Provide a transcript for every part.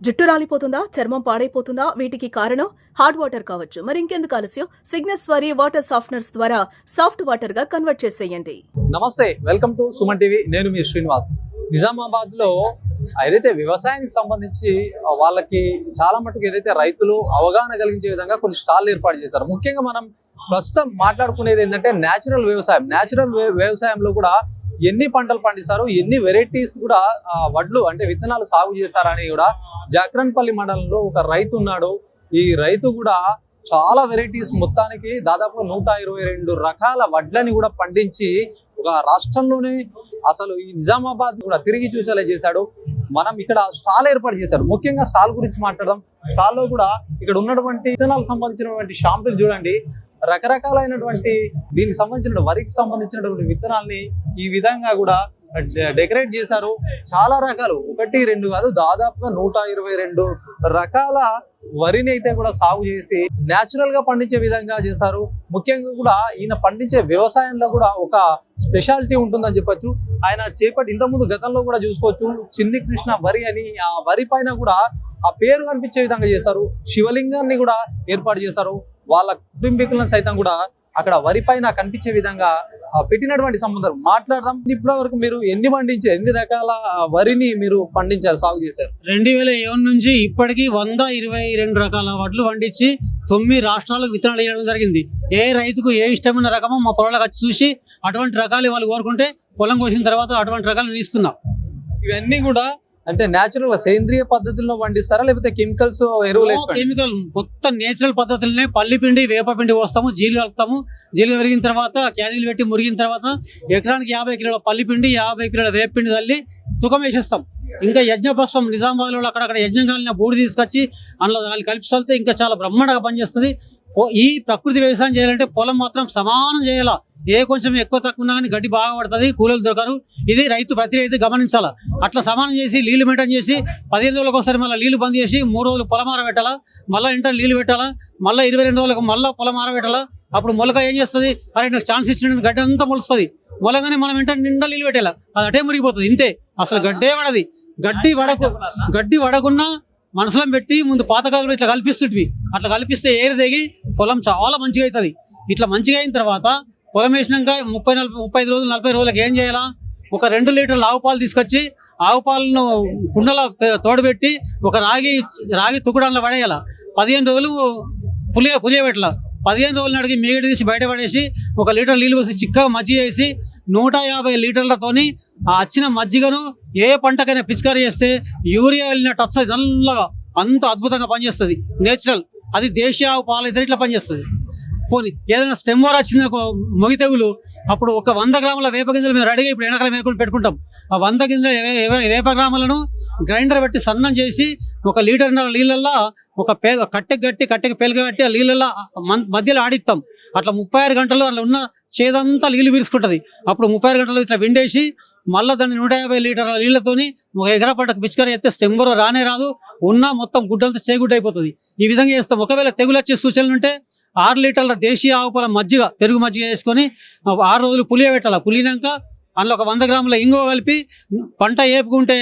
జుట్టు రాలిపోతుందా, చర్మం పాడైపోతుందా? వీటికి కారణం హార్డ్ వాటర్ కావచ్చు. మరి ఇంకెందుకు ఆలస్యం? సిగ్నస్ వారి వాటర్ సాఫ్ట్నర్స్ ద్వారా సాఫ్ట్ వాటర్ గా కన్వర్ట్ చేసేయండి. నమస్తే, వెల్కమ్ టు సుమన్ టీవీ. నేను మీ శ్రీనివాస్. నిజామాబాద్ లో ఏదైతే వ్యవసాయానికి సంబంధించి వాళ్ళకి చాలా మటుకు ఏదైతే రైతులు అవగాహన కలిగించే విధంగా కొన్ని స్టాల్ ఏర్పాటు చేశారు. ముఖ్యంగా మనం ప్రస్తుతం మాట్లాడుకునేది ఏంటంటే న్యాచురల్ వ్యవసాయం. న్యాచురల్ వ్యవసాయంలో కూడా ఎన్ని పంటలు పండిస్తారు, ఎన్ని వెరైటీస్ కూడా వడ్లు అంటే విత్తనాలు సాగు చేస్తారని కూడా జాక్రన్పల్లి మండలంలో ఒక రైతు ఉన్నాడు. ఈ రైతు కూడా చాలా వెరైటీస్, మొత్తానికి దాదాపు 122 రకాల వడ్లని కూడా పండించి ఒక రాష్ట్రంలోనే అసలు ఈ నిజామాబాద్ కూడా తిరిగి చూసేలా చేశాడు. మనం ఇక్కడ స్టాల్ ఏర్పాటు చేశారు. ముఖ్యంగా స్టాల్ గురించి మాట్లాడదాం. స్టాల్లో కూడా ఇక్కడ ఉన్నటువంటి విత్తనాలకు సంబంధించినటువంటి షాంపులు చూడండి, రకరకాలైనటువంటి దీనికి సంబంధించిన వరికి సంబంధించినటువంటి విత్తనాల్ని ఈ విధంగా కూడా డెకరేట్ చేశారు. చాలా రకాలు, 1, 2 కాదు, దాదాపుగా 122 రకాల వరిని అయితే కూడా సాగు చేసి న్యాచురల్ గా పండించే విధంగా చేశారు. ముఖ్యంగా కూడా ఈయన పండించే వ్యవసాయంలో కూడా ఒక స్పెషాలిటీ ఉంటుందని చెప్పొచ్చు. ఆయన చేపట్టి ఇంతకుముందు గతంలో కూడా చూసుకోవచ్చు, చిన్ని కృష్ణ వరి అని ఆ వరి పైన కూడా ఆ పేరు కనిపించే విధంగా చేశారు. శివలింగాన్ని కూడా ఏర్పాటు చేశారు. వాళ్ళ కుటుంబీకులను సైతం కూడా అక్కడ వరి పైన కనిపించే విధంగా పెట్టినటువంటి సంబంధం మాట్లాడదాం. ఇప్పటి వరకు మీరు ఎన్ని రకాల వరిని మీరు పండించారు, సాగు చేశారు? 2007 నుంచి ఇప్పటికి 122 రకాల వడ్లు పండించి 9 రాష్ట్రాలకు విత్తనాలు వేయడం జరిగింది. ఏ రైతుకు ఏ ఇష్టమైన రకమో మా పొలాలకు వచ్చి చూసి అటువంటి రకాలు వాళ్ళు కోరుకుంటే పొలం కోసిన తర్వాత అటువంటి రకాలు ఇస్తున్నాం. ఇవన్నీ కూడా అంటే నేచురల్ సేంద్రియ పద్ధతుల్లో పండిస్తారా, లేకపోతే కెమికల్స్ ఎరువులు? కెమికల్ మొత్తం నేచురల్ పద్ధతులనే పల్లిపిండి, వేపపిండి పోస్తాము, జీలు కలుపుతాము. జీలు పెరిగిన తర్వాత క్యానీలు పెట్టి మురిగిన తర్వాత ఎకరానికి 50 కిలోల పల్లిపిండి, 50 కిలోల వేపపిండి తల్లి తుకం వేసేస్తాం. ఇంకా యజ్ఞపస్తం నిజామాబాద్లో అక్కడక్కడ యజ్ఞం కాలిన బూడి తీసుకొచ్చి అందులో కలిపిస్తే ఇంకా చాలా బ్రహ్మాండంగా పనిచేస్తుంది. ఈ ప్రకృతి వ్యవసాయం చేయాలంటే పొలం మాత్రం సమానం చేయాలా. ఏ కొంచెం ఎక్కువ తక్కువ ఉన్నా కానీ గడ్డి బాగా పడుతుంది, కూలీలు దొరకరు. ఇది ప్రతి రైతు గమనించాలా. అట్లా సమానం చేసి నీళ్లు మెయింటైన్ చేసి 15 రోజులకు ఒకసారి మళ్ళీ నీళ్లు బంద్ చేసి 3 రోజులు పొలమార పెట్టాలా, మళ్ళీ ఇంటర్ నీళ్లు పెట్టాలా, మళ్ళీ 22 రోజులకు మళ్ళీ పొలమార పెట్టాలా. అప్పుడు మొలక ఏం చేస్తుంది, అరే నాకు ఛాన్స్ ఇచ్చిన గడ్డి అంతా మొలుస్తుంది. మొలగానే మనం ఇంటర్ నిండా నీళ్ళు పెట్టాలా, అది అటే మురిగిపోతుంది. ఇంతే, అసలు గడ్డే పడది. గడ్డి వడకున్నా మనసులో పెట్టి ముందు పాతకాలంలో ఇట్లా కల్పిస్తుంటివి. అట్లా కల్పిస్తే ఏరు దిగి పొలం చాలా మంచిగా అవుతుంది. ఇట్లా మంచిగా అయిన తర్వాత పొలం వేసినాక 35 రోజులు 40 రోజులకు ఏం చేయాలా, ఒక 2 లీటర్ల ఆవు పాలు తీసుకొచ్చి ఆవు పాలను కుండలో తోడబెట్టి ఒక రాగి తుకుడంలో పడేయాల. 15 రోజులు పులియ పెట్టాల. 15 రోజులు నడిగి మేగడి తీసి బయట పడేసి 1 లీటర్ నీళ్ళు పోసి చిక్కగా మజ్జిగ వేసి 150 లీటర్లతోని ఆ వచ్చిన మజ్జిగను ఏ పంటకైనా పిచికారీ చేస్తే యూరియా వెళ్ళినట్టు వస్తుంది. నల్లగా అంత అద్భుతంగా పనిచేస్తుంది. నేచురల్, అది దేశీయ ఆవు పాలు ఇద్దరు ఇట్లా పనిచేస్తుంది. పోనీ ఏదైనా స్టెమ్ వార్ వచ్చింది మొగి తెగులు, అప్పుడు ఒక 100 గ్రాముల వేప గింజలు మేము రెడీగా ఇప్పుడు ఎండాకాలం మేరుకొని పెట్టుకుంటాం. ఆ 100 గింజల వేప గ్రాములను గ్రైండర్ పెట్టి సన్నం చేసి 1 లీటర్న్నర నీళ్ళల్లో ఒక కట్టెకి పేలుగా కట్టి ఆ నీళ్ళల్లో మధ్యలో ఆడిస్తాం. అట్లా 36 గంటలు అట్లా ఉన్న చేదంతా నీళ్ళు పీల్చుకుంటుంది. అప్పుడు 36 గంటలు ఇట్లా విండేసి మళ్ళీ దాన్ని 150 లీటర్ల నీళ్ళతోని 1 ఎకరా పంటకు పిచికారీ చేస్తే స్టెంబరో రానే రాదు, ఉన్నా మొత్తం గుడ్డంతా చేగుడ్డ అయిపోతుంది. ఈ విధంగా చేస్తాం. ఒకవేళ తెగులు వచ్చే సూచనలు ఉంటే 6 లీటర్ల దేశీయ ఆవు పాల మజ్జిగ, పెరుగు మజ్జిగ వేసుకొని 6 రోజులు పులియ పెట్టాలి. పులినాక అందులో ఒక 100 గ్రాముల ఇంగువ కలిపి పంట ఏపుకుంటే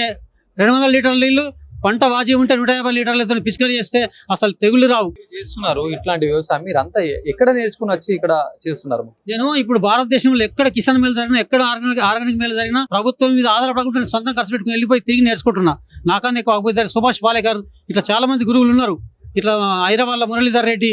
200 లీటర్ల నీళ్లు, పంట వాజీ ఉంటే 150 లీటర్లతో పిచికారీ చేస్తే అసలు తెగులు రావు. చేస్తున్నారు ఇట్లాంటి వ్యవసాయం. మీరు అంతా ఎక్కడ నేర్చుకుని వచ్చి ఇక్కడ చేస్తున్నారు? నేను ఇప్పుడు భారతదేశంలో ఎక్కడ కిసాన్ మేలు జరిగినా, ఎక్కడ ఆర్గానిక్ మేలు జరిగినా ప్రభుత్వం మీద ఆధారపడకుండా సొంతం ఖర్చు పెట్టుకుని వెళ్ళిపోయి తిరిగి నేర్చుకుంటున్నా. నాకన్నా ఎక్కువ సుభాష్ పాలేకర్ ఇట్లా చాలా మంది గురువులు ఉన్నారు. ఇట్లా హైదరాబాద్లో మురళీధర్ రెడ్డి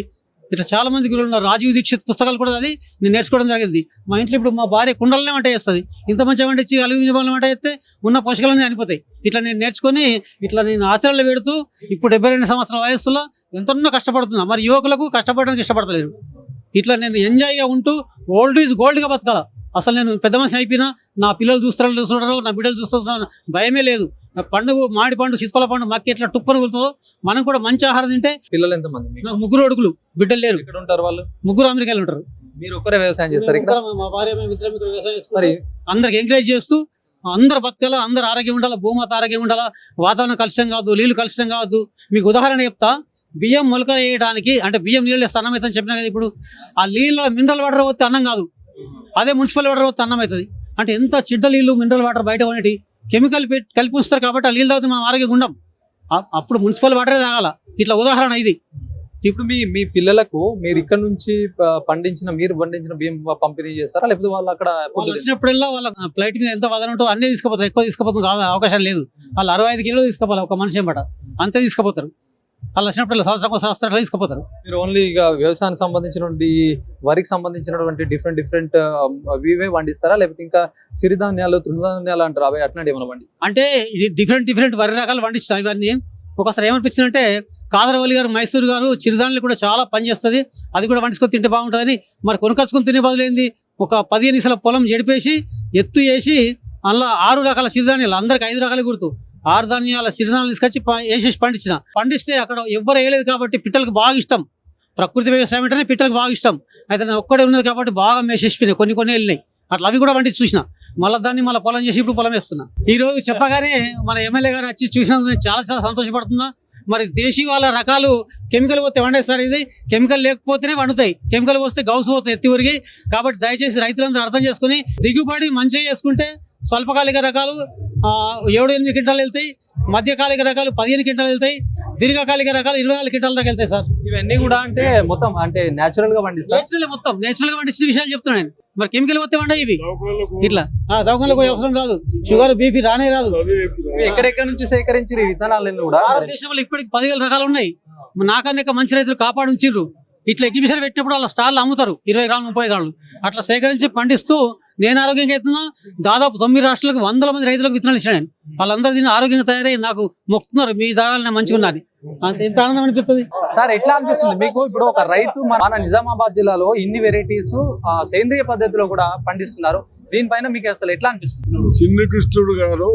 ఇట్లా చాలా మంది గురువులు ఉన్నారు. రాజీవ్ దీక్షిత్ పుస్తకాలు కూడా అది నేను నేర్చుకోవడం జరిగింది. మా ఇంట్లో ఇప్పుడు మా భార్య కుండలనే వంట చేస్తుంది. ఇంత మంచిగా వంట ఇచ్చి అలుగుని వంట చేస్తే ఉన్న పోషకాలన్నీ అనిపోతాయి. ఇట్లా నేను నేర్చుకొని ఇట్లా నేను ఆచరణలో పెడుతూ ఇప్పుడు 72 సంవత్సరాల వయస్సులో ఎంతనో కష్టపడుతున్నా. మరి యువకులకు కష్టపడడానికి ఇష్టపడతలేరు. ఇట్లా నేను ఎంజాయ్గా ఉంటూ ఓల్డ్ ఈజ్ గోల్డ్గా బతకాల. అసలు నేను పెద్ద మనిషి అయిపోయినా నా పిల్లలు చూస్తున్నారు, నా బిడ్డలు చూస్తున్నారు, భయమే లేదు. పండుగ మామిడి పండు, సీతఫల పండు మాకు ఎట్లా టుప్పని కూలుతుందో మనం కూడా మంచి ఆహారం తింటే. పిల్లలు ఎంతమంది? నాకు 3 అడుగులు, బిడ్డలు లేరు. ఎక్కడ ఉంటారు వాళ్ళు? 3 అమెరికాలో ఉంటారు. మీరు ఒక్కరే వ్యవసాయం చేస్తారు? మా భార్య మేము ఇద్దరం ఇక్కడ వ్యవసాయం చేసుకుంటాం. అందరికి ఎంకరేజ్ చేస్తూ అందరు బతకాల, అందరు ఆరోగ్యం ఉండాలా, భూమాత ఆరోగ్యం ఉండాలా, వాతావరణం కలుషితం కావద్దు, నీళ్లు కలుషితం కావద్దు. మీకు ఉదాహరణ చెప్తా, బియ్యం మొలక వేయడానికి అంటే బియ్యం నీళ్ళు వేస్తే అన్నం అవుతుందని చెప్పినా కదా. ఇప్పుడు ఆ నీళ్ళ మినరల్ వాటర్ పోతే అన్నం కాదు, అదే మున్సిపల్ వాటర్ పోతే అన్నం అవుతుంది. అంటే ఎంత చిడ్డ నీళ్ళు మినరల్ వాటర్ బయట కొనేటి కెమికల్ కలిపి ఉంచుతారు కాబట్టి ఆ నీళ్ళు తాగితే మనం ఆరోగ్యంగా ఉండం. అప్పుడు మున్సిపల్ వాటరే తాగాల. ఇట్లా ఉదాహరణ ఇది. ఇప్పుడు మీ పిల్లలకు మీరు ఇక్కడ నుంచి మీరు పండించిన బియ్యం పంపిణీ చేస్తారా, లేకపోతే వాళ్ళు అక్కడ వాళ్ళు వచ్చినప్పుడల్లా వాళ్ళ ఫ్లైట్ మీద ఎంత వదన ఉంటుందో అన్నీ తీసుకుపోతారు. ఎక్కువ తీసుకుపోతుంది కాదు, అవకాశం లేదు. వాళ్ళు 65 కిలోలు తీసుకుపోవాలి ఒక మనిషి ఏమాట, అంతే తీసుకుపోతారు. వాళ్ళు వచ్చినప్పుడు సంవత్సరం తీసుకుపోతారు. మీరు ఓన్లీ ఇక వ్యవసాయానికి సంబంధించినటువంటి వరికి సంబంధించినటువంటి డిఫరెంట్ ఇవే పండిస్తారా, లేకపోతే ఇంకా సిరిధాన్యాలు తృణధాన్యాలు అంటారు అవి అట్లాంటి ఏమైనా పండి? అంటే ఇది డిఫరెంట్ వరి రకాలు పండిస్తాం. ఇవన్నీ ఒకసారి ఏమనిపించిందంటే కాదరవల్లి గారు, మైసూరు గారు చిరుధాన్యాలు కూడా చాలా పని చేస్తుంది, అది కూడా పండించుకొని తింటే బాగుంటుందని మరి కొనుకొచ్చుకొని తినే బదులైంది ఒక 15 నిమిషాల పొలం జడిపేసి ఎత్తు వేసి అందులో 6 రకాల సిరిధాన్యాలు, అందరికి 5 రకాలు గుర్తు 6 ధాన్యాల సిరిధాన్యాలు తీసుకొచ్చి వేసేసి పండిస్తే అక్కడ ఎవ్వరు వేయలేదు కాబట్టి పిట్టలకు బాగా ఇష్టం. ప్రకృతి వ్యవసాయం అంటేనే పిట్టలకు బాగా ఇష్టం. అయితే నేను ఒక్కడే ఉన్నది కాబట్టి బాగా మేసేసిపోయినాయి, కొన్ని వెళ్ళినాయి. అట్లా అవి కూడా పండించి చూసిన, మళ్ళీ పొలం చేసి ఇప్పుడు పొలం వేస్తున్నా. ఈ రోజు చెప్పగానే మన ఎమ్మెల్యే గారు వచ్చి చూసినందుకు నేను చాలా సంతోషపడుతున్నా. మరి దేశీ వాళ్ళ రకాలు కెమికల్ పోతే వండేస్తారు, ఇది కెమికల్ లేకపోతేనే వండుతాయి. కెమికల్ పోస్తే గౌసు పోతాయి ఎత్తి ఊరికి. కాబట్టి దయచేసి రైతులందరూ అర్థం చేసుకుని దిగుబడి మంచిగా చేసుకుంటే స్వల్పకాలిక రకాలు 7-8 క్వింటాలు వెళ్తాయి, మధ్యకాలిక రకాలు 15 క్వింటాలు వెళ్తాయి, దీర్ఘకాలిక రకాలు 24 క్వింటాల దాకా వెళ్తాయి సార్. ఇవన్నీ కూడా అంటే మొత్తం అంటే నేచురల్ గా పండిస్తారు, మొత్తం నేచురల్ గా పండించిన విషయాలు చెప్తున్నాను. మరి కెమికల్ పోతే వండాయి ఇవి ఇట్లా దవాఖానలకు పోయే అవసరం రాదు, షుగర్ బీపీ రానే రాదు. ఎక్కడెక్కడ నుంచి సేకరించారు ఈ విత్తనాలన్నీ కూడా? భారతదేశంలో ఇప్పటికి 10,000 రకాలు ఉన్నాయి. నాకన్నా మంచి రైతులు కాపాడు ఉంచిర్రు. ఇట్లా ఎగ్జిబిషన్ పెట్టినప్పుడు వాళ్ళ స్టాల్ అమ్ముతారు 20 గ్రాములు 30 గ్రాములు అట్లా సేకరించి పండిస్తూ నేను ఆరోగ్యంగా అవుతున్నా. దాదాపు 9 రాష్ట్రాలకు 100 మంది రైతులకు విత్తనాలు ఇచ్చాను నేను. వాళ్ళందరూ దీన్ని ఆరోగ్యంగా తయారై నాకు మొక్కుతున్నారు, మీ దాగాలని మంచిగా ఉన్నది. అంత ఎంత ఆనందం అనిపిస్తుంది సార్. ఎట్లా అనిపిస్తుంది మీకు ఇప్పుడు ఒక రైతు మన నిజామాబాద్ జిల్లాలో ఇన్ని వెరైటీస్ సేంద్రియ పద్ధతిలో కూడా పండిస్తున్నారు, దీనిపైన మీకు అసలు ఎట్లా అనిపిస్తుంది? చిన్న కృష్ణుడు గారు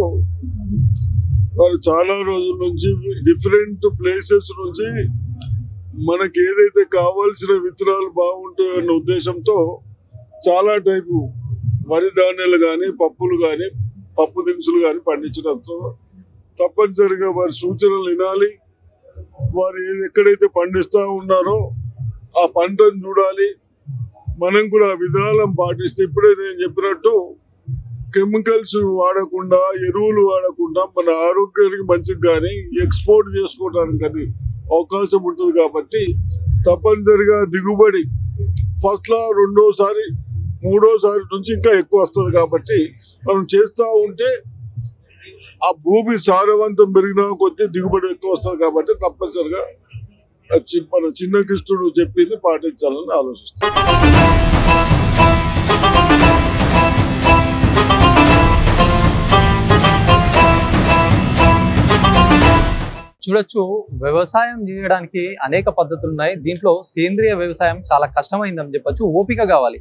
వారు చాలా రోజుల నుంచి డిఫరెంట్ ప్లేసెస్ నుంచి మనకి ఏదైతే కావాల్సిన విత్తనాలు బాగుంటాయన్న ఉద్దేశంతో చాలా టైపు వరి ధాన్యాలు కానీ పప్పులు కానీ పప్పు దినుసులు కానీ పండించడంతో తప్పనిసరిగా వారి సూచనలు వినాలి. వారు ఎక్కడైతే పండిస్తూ ఉన్నారో ఆ పంటను చూడాలి. మనం కూడా ఆ విధానం పాటిస్తే ఇప్పుడే నేను చెప్పినట్టు కెమికల్స్ వాడకుండా, ఎరువులు వాడకుండా మన ఆరోగ్యానికి మంచిది కానీ ఎక్స్పోర్ట్ చేసుకోవడానికి కానీ అవకాశం ఉంటుంది. కాబట్టి తప్పనిసరిగా దిగుబడి ఫస్ట్లో 2వ-సారి 3వ-సారి నుంచి ఇంకా ఎక్కువ వస్తుంది. కాబట్టి మనం చేస్తూ ఉంటే ఆ భూమి సారవంతం పెరిగిన కొద్దీ దిగుబడి ఎక్కువ వస్తుంది. కాబట్టి తప్పనిసరిగా మన చిన్న కృష్ణుడు చెప్పింది పాటించాలని ఆలోచిస్తాను. చూడొచ్చు, వ్యవసాయం చేయడానికి అనేక పద్ధతులు ఉన్నాయి. దీంట్లో సేంద్రియ వ్యవసాయం చాలా కష్టమైందని చెప్పొచ్చు, ఓపిక కావాలి.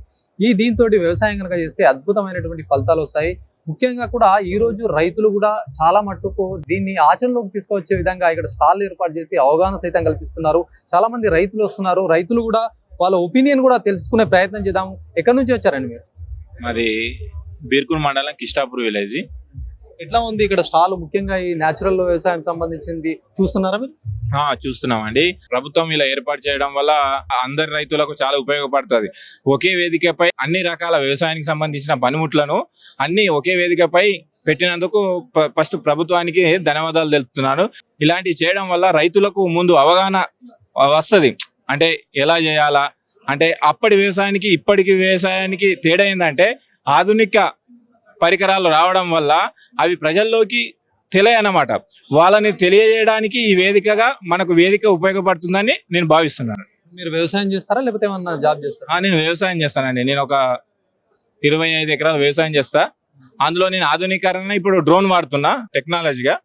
దీంతో వ్యవసాయం కనుక చేస్తే అద్భుతమైనటువంటి ఫలితాలు వస్తాయి. ముఖ్యంగా కూడా ఈ రోజు రైతులు కూడా చాలా మట్టుకు దీన్ని ఆచరణలోకి తీసుకువచ్చే విధంగా ఇక్కడ స్టాల్ ఏర్పాటు చేసి అవగాహన సైతం కల్పిస్తున్నారు. చాలా మంది రైతులు వస్తున్నారు, రైతులు కూడా వాళ్ళ ఒపీనియన్ కూడా తెలుసుకునే ప్రయత్నం చేద్దాము. ఎక్కడి నుంచి వచ్చారండి మీరు? మరి బీర్కూర్ మండలం కిష్టాపూర్ విలేజ్. ఎట్లా ఉంది ఇక్కడ స్టాల్? ముఖ్యంగా ఈ నేచురల్ వ్యవసాయం సంబంధించింది చూస్తున్నారా మీరు? చూస్తున్నామండి. ప్రభుత్వం ఇలా ఏర్పాటు చేయడం వల్ల అందరి రైతులకు చాలా ఉపయోగపడుతుంది. ఒకే వేదికపై అన్ని రకాల వ్యవసాయానికి సంబంధించిన పనిముట్లను అన్ని ఒకే వేదికపై పెట్టినందుకు ఫస్ట్ ప్రభుత్వానికి ధన్యవాదాలు తెలుపుతున్నాను. ఇలాంటివి చేయడం వల్ల రైతులకు ముందు అవగాహన వస్తుంది. అంటే ఎలా చేయాలా, అంటే అప్పటి వ్యవసాయానికి ఇప్పటికి వ్యవసాయానికి తేడా ఏంటంటే ఆధునిక పరికరాలు రావడం వల్ల అవి ప్రజల్లోకి తెలియనమాట. వాళ్ళని తెలియజేయడానికి ఈ వేదికగా మనకు వేదిక ఉపయోగపడుతుందని నేను భావిస్తున్నాను. మీరు వ్యవసాయం చేస్తారా లేకపోతే ఏమన్నా జాబ్ చేస్తారా? నేను వ్యవసాయం చేస్తానండి. నేను ఒక 25 ఎకరాలు వ్యవసాయం చేస్తా. అందులో నేను ఆధునీకరణ ఇప్పుడు డ్రోన్ వాడుతున్నా టెక్నాలజీగా.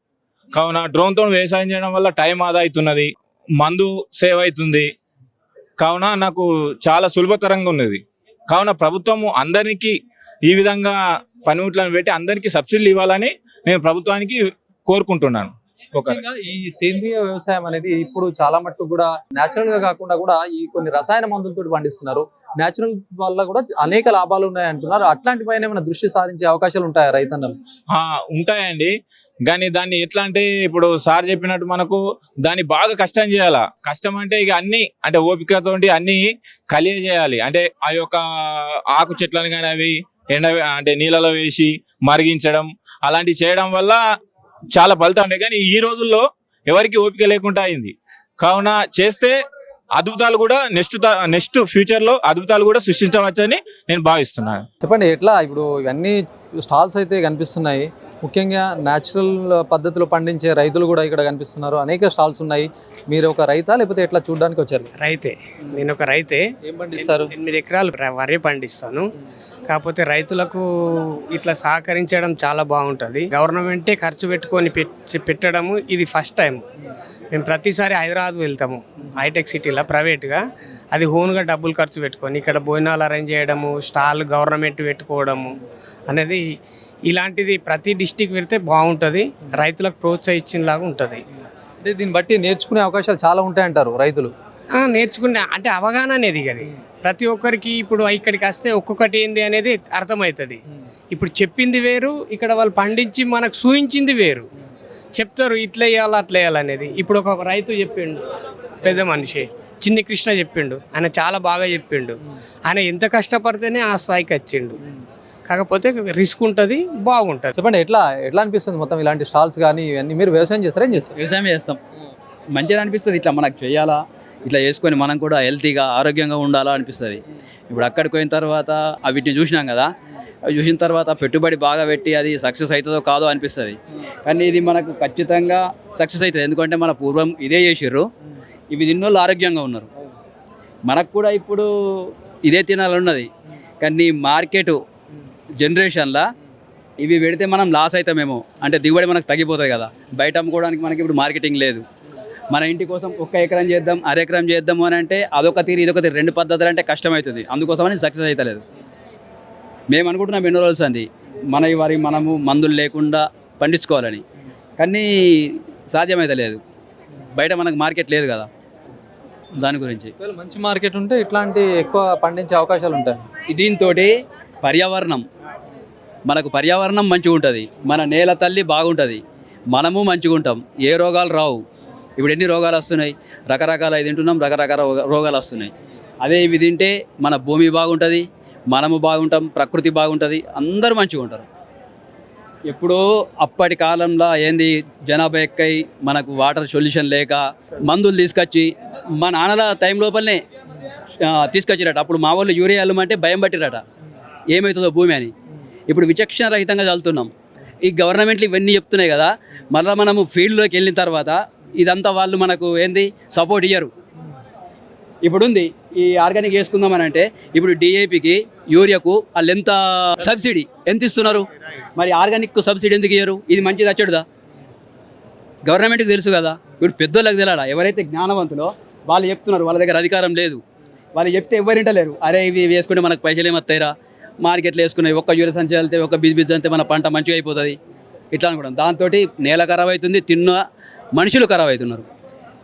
కావున డ్రోన్తో వ్యవసాయం చేయడం వల్ల టైం ఆదా అవుతున్నది, మందు సేవ్ అవుతుంది. కావున నాకు చాలా సులభతరంగా ఉన్నది. కావున ప్రభుత్వము అందరికీ ఈ విధంగా పనిముట్లను పెట్టి అందరికీ సబ్సిడీలు ఇవ్వాలని నేను ప్రభుత్వానికి కోరుకుంటున్నాను. ఈ సేంద్రియ వ్యవసాయం అనేది ఇప్పుడు చాలా మట్టుకు కూడా నేచురల్ గా కాకుండా కూడా ఈ కొన్ని రసాయన మందులతో పండిస్తున్నారు. నేచురల్ వల్ల కూడా అనేక లాభాలు ఉన్నాయి అంటున్నారు. అట్లాంటి పైన ఏమైనా దృష్టి సారించే అవకాశాలు ఉంటాయా రైతన్నలు? ఉంటాయండి, కానీ దాన్ని ఎట్లా అంటే ఇప్పుడు సార్ చెప్పినట్టు మనకు దాన్ని బాగా కష్టం చేయాలా. కష్టం అంటే ఇక అన్ని అంటే ఓపికతోటి అన్ని కలియ చేయాలి. అంటే ఆ యొక్క ఆకు చెట్లను కానీ అవి అంటే నీళ్ళలో వేసి మరిగించడం అలాంటివి చేయడం వల్ల చాలా ఫలితం ఉంటాయి. కానీ ఈ రోజుల్లో ఎవరికి ఓపిక లేకుండా అయింది. కావున చేస్తే అద్భుతాలు కూడా నెక్స్ట్ ఫ్యూచర్ లో అద్భుతాలు కూడా సృష్టించవచ్చని నేను భావిస్తున్నాను. చెప్పండి, ఎట్లా ఇప్పుడు ఇవన్నీ స్టాల్స్ అయితే కనిపిస్తున్నాయి, ముఖ్యంగా న్యాచురల్ పద్ధతిలో పండించే రైతులు కూడా ఇక్కడ కనిపిస్తున్నారు, అనేక స్టాల్స్ ఉన్నాయి. మీరు ఒక రైతా లేకపోతే ఎట్లా చూడడానికి వచ్చారు? రైతే, నేను ఒక రైతే. ఏం పండిస్తారు? 8 ఎకరాలు వరి పండిస్తాను. కాకపోతే రైతులకు ఇట్లా సహకరించడం చాలా బాగుంటుంది. గవర్నమెంటే ఖర్చు పెట్టుకొని పెట్టడము ఇది ఫస్ట్ టైం. మేము ప్రతిసారి హైదరాబాద్ వెళ్తాము, హైటెక్ సిటీలో ప్రైవేట్గా, అది ఓన్గా డబ్బులు ఖర్చు పెట్టుకొని ఇక్కడ భోజనాలు అరేంజ్ చేయడము, స్టాల్ గవర్నమెంట్ పెట్టుకోవడము అనేది, ఇలాంటిది ప్రతి డిస్టిక్ పెడితే బాగుంటుంది, రైతులకు ప్రోత్సహించేలాగా ఉంటుంది. అంటే దీన్ని బట్టి నేర్చుకునే అవకాశాలు చాలా ఉంటాయంటారు రైతులు? నేర్చుకునే అంటే అవగాహన అనేది అది ప్రతి ఒక్కరికి ఇప్పుడు ఇక్కడికి వస్తే ఒక్కొక్కటి ఏంది అనేది అర్థమవుతుంది. ఇప్పుడు చెప్పింది వేరు, ఇక్కడ వాళ్ళు పండించి మనకు చూపించింది వేరు. చెప్తారు ఇట్లా వేయాలి అట్లా వేయాలనేది. ఇప్పుడు ఒక రైతు చెప్పిండు, పెద్ద మనిషి చిన్ని కృష్ణ చెప్పిండు, ఆయన చాలా బాగా చెప్పిండు. ఆయన ఎంత కష్టపడితేనే ఆ స్థాయికి వచ్చిండు. కాకపోతే రిస్క్ ఉంటుంది, బాగుంటుంది. చెప్పండి, ఎట్లా అనిపిస్తుంది మొత్తం ఇలాంటి స్టాల్స్ కానీ ఇవన్నీ? మీరు వ్యవసాయం చేస్తారా, ఏం చేస్తారు? వ్యవసాయం చేస్తాం, మంచిగా అనిపిస్తుంది. ఇట్లా మనకు చేయాలా, ఇట్లా చేసుకొని మనం కూడా హెల్తీగా ఆరోగ్యంగా ఉండాలా అనిపిస్తుంది. ఇప్పుడు అక్కడికి పోయిన తర్వాత వీటిని చూసినాం కదా, అవి చూసిన తర్వాత పెట్టుబడి బాగా పెట్టి అది సక్సెస్ అవుతుందో కాదో అనిపిస్తుంది. కానీ ఇది మనకు ఖచ్చితంగా సక్సెస్ అవుతుంది, ఎందుకంటే మన పూర్వం ఇదే చేసిర్రు, ఇవి తిన్నోళ్ళు ఆరోగ్యంగా ఉన్నారు. మనకు కూడా ఇప్పుడు ఇదే తినాలన్నది. కానీ మార్కెట్ జనరేషన్లో ఇవి పెడితే మనం లాస్ అవుతామేమో, అంటే దిగుబడి మనకు తగ్గిపోతుంది కదా. బయట అమ్ముకోవడానికి మనకి ఇప్పుడు మార్కెటింగ్ లేదు. మన ఇంటి కోసం 1 ఎకరం చేద్దాం, 1/2 ఎకరం చేద్దాము అని అంటే అదొక తీరు ఇదొక తీరు, 2 పద్ధతులు అంటే కష్టమవుతుంది. అందుకోసమని సక్సెస్ అవుతలేదు. మేము అనుకుంటున్నాం ఎన్నో రోజులు అంది మన వారి మనము మందులు లేకుండా పండించుకోవాలని, కానీ సాధ్యమైతే లేదు. బయట మనకు మార్కెట్ లేదు కదా. దాని గురించి మంచి మార్కెట్ ఉంటే ఇట్లాంటి ఎక్కువ పండించే అవకాశాలు ఉంటాయి. దీంతో మనకు పర్యావరణం మంచిగా ఉంటుంది, మన నేల తల్లి బాగుంటుంది, మనము మంచిగా ఉంటాం, ఏ రోగాలు రావు. ఇప్పుడు ఎన్ని రోగాలు వస్తున్నాయి, రకరకాల ఇది తింటున్నాం, రకరకాల రోగాలు వస్తున్నాయి. అదే ఇవి తింటే మన భూమి బాగుంటుంది, మనము బాగుంటాం, ప్రకృతి బాగుంటుంది, అందరూ మంచిగా ఉంటారు. ఎప్పుడో అప్పటి కాలంలో ఏంది జనాభా ఎక్కై మనకు వాటర్ సొల్యూషన్ లేక మందులు తీసుకొచ్చి మా నాన్నల టైం లోపలనే తీసుకొచ్చిరట. అప్పుడు మా వాళ్ళు యూరియా వెళ్ళమంటే భయం పట్టిరట, ఏమవుతుందో భూమి అని. ఇప్పుడు విచక్షణ రహితంగా చల్లుతున్నాం. ఈ గవర్నమెంట్లు ఇవన్నీ చెప్తున్నాయి కదా, మళ్ళీ మనము ఫీల్డ్లోకి వెళ్ళిన తర్వాత ఇదంతా వాళ్ళు మనకు ఏంది సపోర్ట్ ఇయ్యరు. ఇప్పుడు ఉంది ఈ ఆర్గానిక్ వేసుకుందామని అంటే, ఇప్పుడు డిఏపికి యూరియాకు వాళ్ళు ఎంత సబ్సిడీ ఎంత ఇస్తున్నారు, మరి ఆర్గానిక్ సబ్సిడీ ఎందుకు ఇయ్యరు? ఇది మంచిది వచ్చాడుదా? గవర్నమెంట్కి తెలుసు కదా. ఇప్పుడు పెద్దోళ్ళకి తెలియాలా, ఎవరైతే జ్ఞానవంతులో వాళ్ళు చెప్తున్నారు, వాళ్ళ దగ్గర అధికారం లేదు, వాళ్ళు చెప్తే ఎవరింటలేరు. అరే ఇవి వేసుకుంటే మనకు పైసలు ఏమొస్తాయిరా, మార్కెట్లో వేసుకున్నాయి, ఒక్క యూరియా సంచి వెళ్తే ఒక్క బిజ్ అంతే మన పంట మంచిగా అయిపోతుంది ఇట్లా అనుకోవడం. దాంతో నేల ఖరాబ్ అవుతుంది, తిన్న మనుషులు ఖరాబ్ అవుతున్నారు.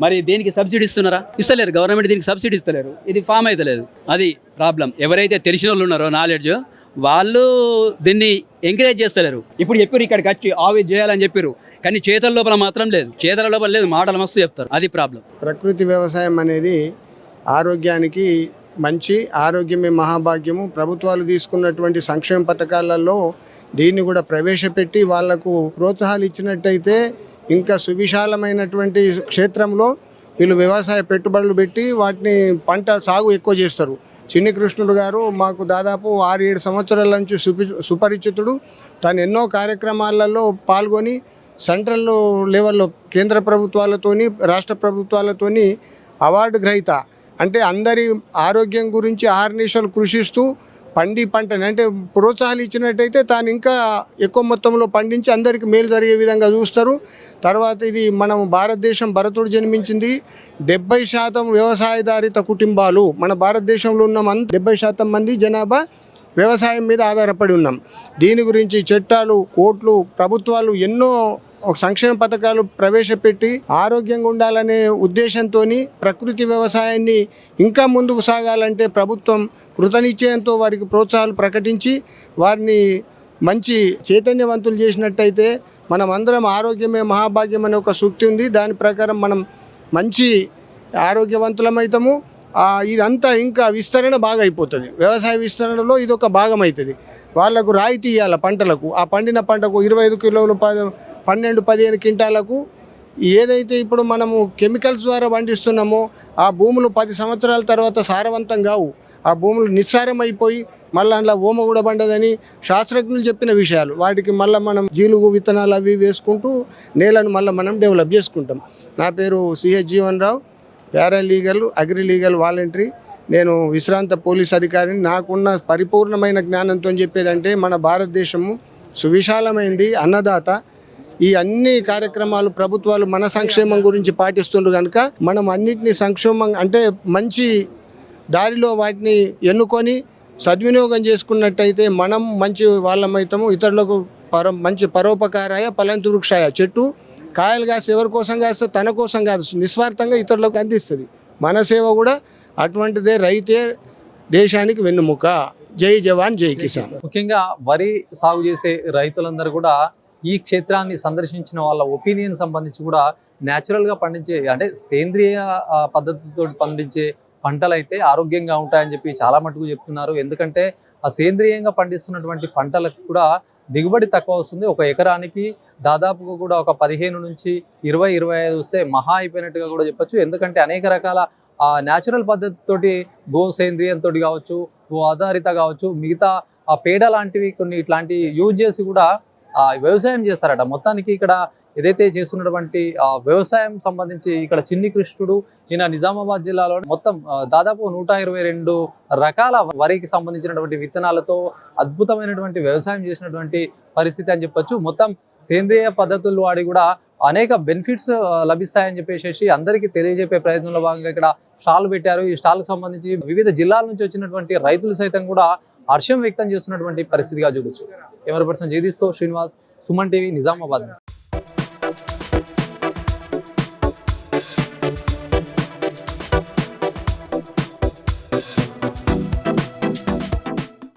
మరి దేనికి సబ్సిడీ ఇస్తున్నారా? ఇస్తలేరు. గవర్నమెంట్ దీనికి సబ్సిడీ ఇస్తలేరు, ఇది ఫామ్ అవుతలేదు. అది ప్రాబ్లం. ఎవరైతే తెలిసిన వాళ్ళు ఉన్నారో నాలెడ్జ్, వాళ్ళు దీన్ని ఎంకరేజ్ చేస్తలేరు. ఇప్పుడు చెప్పారు ఇక్కడికి వచ్చి ఆవి చేయాలని చెప్పారు, కానీ చేతుల లోపల మాత్రం లేదు. చేతుల లోపల లేదు, మాటలు మస్తు చెప్తారు, అది ప్రాబ్లం. ప్రకృతి వ్యవసాయం అనేది ఆరోగ్యానికి మంచి, ఆరోగ్యమే మహాభాగ్యము. ప్రభుత్వాలు తీసుకున్నటువంటి సంక్షేమ పథకాలలో దీన్ని కూడా ప్రవేశపెట్టి వాళ్లకు ప్రోత్సాహాలు ఇచ్చినట్టయితే ఇంకా సువిశాలమైనటువంటి క్షేత్రంలో వీళ్ళు వ్యవసాయ పెట్టుబడులు పెట్టి వాటిని పంట సాగు ఎక్కువ చేస్తారు. చిన్ని కృష్ణుడు గారు మాకు దాదాపు 6-7 సంవత్సరాల నుంచి సుపరిచితుడు. తను ఎన్నో కార్యక్రమాలలో పాల్గొని సెంట్రల్ లెవెల్లో కేంద్ర ప్రభుత్వాలతోని రాష్ట్ర ప్రభుత్వాలతోని అవార్డు గ్రహీత. అంటే అందరి ఆరోగ్యం గురించి ఆహర్నిశలు కృషిస్తూ పంటని అంటే ప్రోత్సాహాలు ఇచ్చినట్టయితే తాను ఇంకా ఎక్కువ మొత్తంలో పండించి అందరికీ మేలు జరిగే విధంగా చూస్తారు. తర్వాత ఇది మనం భారతదేశం భరతుడు జన్మించింది. 70% వ్యవసాయధారిత కుటుంబాలు మన భారతదేశంలో ఉన్న 70% మంది జనాభా వ్యవసాయం మీద ఆధారపడి ఉన్నాం. దీని గురించి చట్టాలు, కోర్టులు, ప్రభుత్వాలు ఎన్నో సంక్షేమ పథకాలు ప్రవేశపెట్టి ఆరోగ్యంగా ఉండాలనే ఉద్దేశంతో ప్రకృతి వ్యవసాయాన్ని ఇంకా ముందుకు సాగాలంటే ప్రభుత్వం కృతనిశ్చయంతో వారికి ప్రోత్సాహాలు ప్రకటించి వారిని మంచి చైతన్యవంతులు చేసినట్టయితే మనం అందరం ఆరోగ్యమే మహాభాగ్యం అనే ఒక సూక్తి ఉంది. దాని ప్రకారం మనం మంచి ఆరోగ్యవంతులమవుతాము. ఇదంతా ఇంకా విస్తరణ బాగా అయిపోతుంది. వ్యవసాయ విస్తరణలో ఇది ఒక భాగం అవుతుంది. వాళ్లకు రాయితీ ఇవ్వాలి పంటలకు. ఆ పండిన పంటకు 25 కిలోలు 12-15 క్వింటాలకు ఏదైతే ఇప్పుడు మనము కెమికల్స్ ద్వారా పండిస్తున్నామో ఆ భూములు 10 సంవత్సరాల తర్వాత సారవంతం కావు. ఆ భూములు నిస్సారం అయిపోయి మళ్ళీ అందులో ఓమ కూడా పండదని శాస్త్రజ్ఞులు చెప్పిన విషయాలు. వాటికి మళ్ళీ మనం జీలుగు విత్తనాలు అవి వేసుకుంటూ నేలను మళ్ళీ మనం డెవలప్ చేసుకుంటాం. నా పేరు సిహెచ్ జీవన్ రావు, పారాలీగల్ అగ్రి లీగల్ వాలంటరీ. నేను విశ్రాంత పోలీస్ అధికారిని. నాకున్న పరిపూర్ణమైన జ్ఞానంతో చెప్పేదంటే మన భారతదేశము సువిశాలమైంది, అన్నదాత. ఈ అన్ని కార్యక్రమాలు ప్రభుత్వాలు మన సంక్షేమం గురించి పాటిస్తుండ్రు కనుక మనం అన్నిటినీ సంక్షేమం అంటే మంచి దారిలో వాటిని ఎన్నుకొని సద్వినియోగం చేసుకున్నట్టయితే మనం మంచి వాళ్ళమైతాము. ఇతరులకు మంచి పరోపకారాయ ఫలంతు వృక్షాయ. చెట్టు కాయలు కాస్తే ఎవరి కోసం కాస్తే తన కోసం కాదు, నిస్వార్థంగా ఇతరులకు అందిస్తుంది. మన సేవ కూడా అటువంటిదే. రైతే దేశానికి వెన్నుముక. జై జవాన్ జై కిసాన్. ముఖ్యంగా వరి సాగు చేసే రైతులందరూ కూడా ఈ క్షేత్రాన్ని సందర్శించిన వాళ్ళ ఒపీనియన్ సంబంధించి కూడా న్యాచురల్గా పండించే అంటే సేంద్రియ పద్ధతితో పండించే పంటలు అయితే ఆరోగ్యంగా ఉంటాయని చెప్పి చాలా మటుకు చెప్తున్నారు. ఎందుకంటే ఆ సేంద్రియంగా పండిస్తున్నటువంటి పంటలకు కూడా దిగుబడి తక్కువ వస్తుంది. ఒక ఎకరానికి దాదాపుగా కూడా ఒక 15 నుంచి 20-25 వస్తే మహా అయిపోయినట్టుగా కూడా చెప్పొచ్చు. ఎందుకంటే అనేక రకాల న్యాచురల్ పద్ధతితోటి గో సేంద్రియంతో కావచ్చు, గో ఆధారిత కావచ్చు, మిగతా ఆ పేడ లాంటివి కొన్ని ఇట్లాంటివి యూజ్ చేసి కూడా వ్యవసాయం చేస్తారట. మొత్తానికి ఇక్కడ ఏదైతే చేస్తున్నటువంటి వ్యవసాయం సంబంధించి ఇక్కడ చిన్ని కృష్ణుడు ఈయన నిజామాబాద్ జిల్లాలో మొత్తం దాదాపు 122 రకాల వరికి సంబంధించినటువంటి విత్తనాలతో అద్భుతమైనటువంటి వ్యవసాయం చేసినటువంటి పరిస్థితి అని చెప్పొచ్చు. మొత్తం సేంద్రియ పద్ధతులు వాడి కూడా అనేక బెనిఫిట్స్ లభిస్తాయని చెప్పేసి అందరికీ తెలియజెప్పే ప్రయత్నంలో భాగంగా ఇక్కడ స్టాల్ పెట్టారు. ఈ స్టాల్కి సంబంధించి వివిధ జిల్లాల నుంచి వచ్చినటువంటి రైతులు సైతం కూడా హర్షం వ్యక్తం చేస్తున్నటువంటి పరిస్థితిగా చూడొచ్చు. కెమెరా పర్సన్ జగదీష్తో శ్రీనివాస్, సుమన్ టీవీ, నిజామాబాద్.